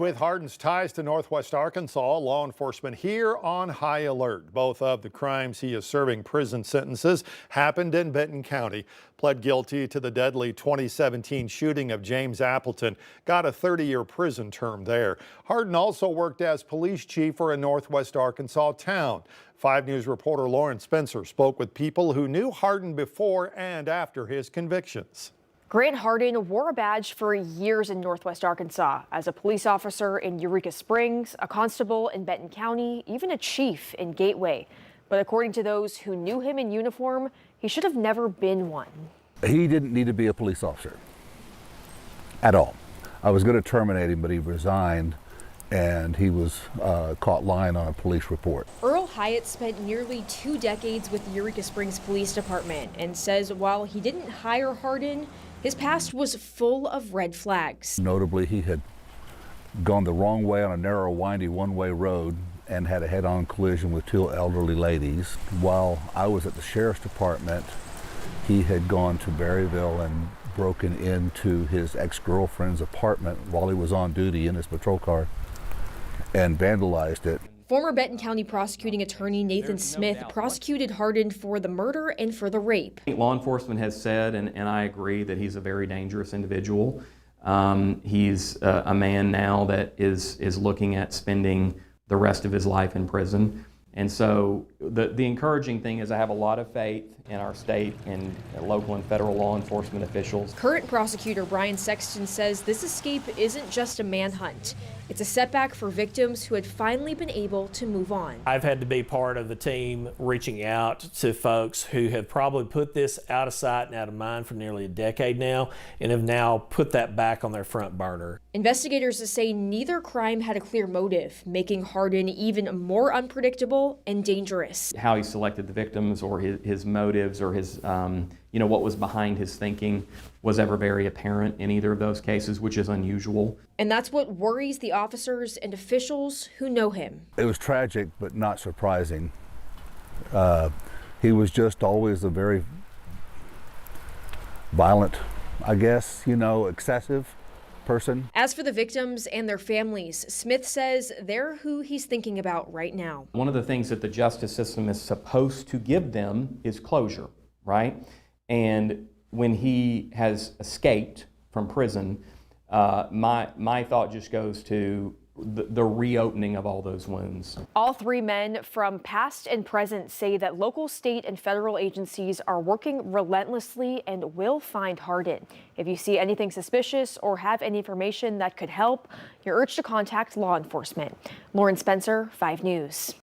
With Hardin's ties to Northwest Arkansas, law enforcement here on high alert. Both of the crimes he is serving prison sentences happened in Benton County. Pled guilty to the deadly 2017 shooting of James Appleton. Got a 30-year prison term there. Hardin also worked as police chief for a Northwest Arkansas town. 5 News reporter Lauren Spencer spoke with people who knew Hardin before and after his convictions. Grant Hardin wore a badge for years in Northwest Arkansas as a police officer in Eureka Springs, a constable in Benton County, even a chief in Gateway. But according to those who knew him in uniform, he should have never been one. He didn't need to be a police officer at all. I was going to terminate him, but he resigned and he was caught lying on a police report. Earl Hyatt spent nearly 2 decades with the Eureka Springs Police Department and says while he didn't hire Hardin, his past was full of red flags. Notably, he had gone the wrong way on a narrow, windy one-way road and had a head-on collision with 2 elderly ladies. While I was at the sheriff's department, he had gone to Berryville and broken into his ex-girlfriend's apartment while he was on duty in his patrol car and vandalized it. Former Benton County prosecuting attorney Nathan Smith prosecuted Hardin for the murder and for the rape. Law enforcement has said, and I agree, that he's a very dangerous individual. He's a man now that is looking at spending the rest of his life in prison. And so the encouraging thing is I have a lot of faith in our state and local and federal law enforcement officials. Current prosecutor Brian Sexton says this escape isn't just a manhunt. It's a setback for victims who had finally been able to move on. I've had to be part of the team reaching out to folks who have probably put this out of sight and out of mind for nearly a decade now and have now put that back on their front burner. Investigators say neither crime had a clear motive, making Hardin even more unpredictable and dangerous. How he selected the victims or his motives or his, what was behind his thinking was ever very apparent in either of those cases, which is unusual. And that's what worries the officers and officials who know him. It was tragic, but not surprising. He was just always a very violent, I guess, excessive person. As for the victims and their families, Smith says they're who he's thinking about right now. One of the things that the justice system is supposed to give them is closure, right? And when he has escaped from prison, my thought just goes to the reopening of all those wounds. All 3 men from past and present say that local, state, and federal agencies are working relentlessly and will find Hardin. If you see anything suspicious or have any information that could help, you're urged to contact law enforcement. Lauren Spencer, 5 News.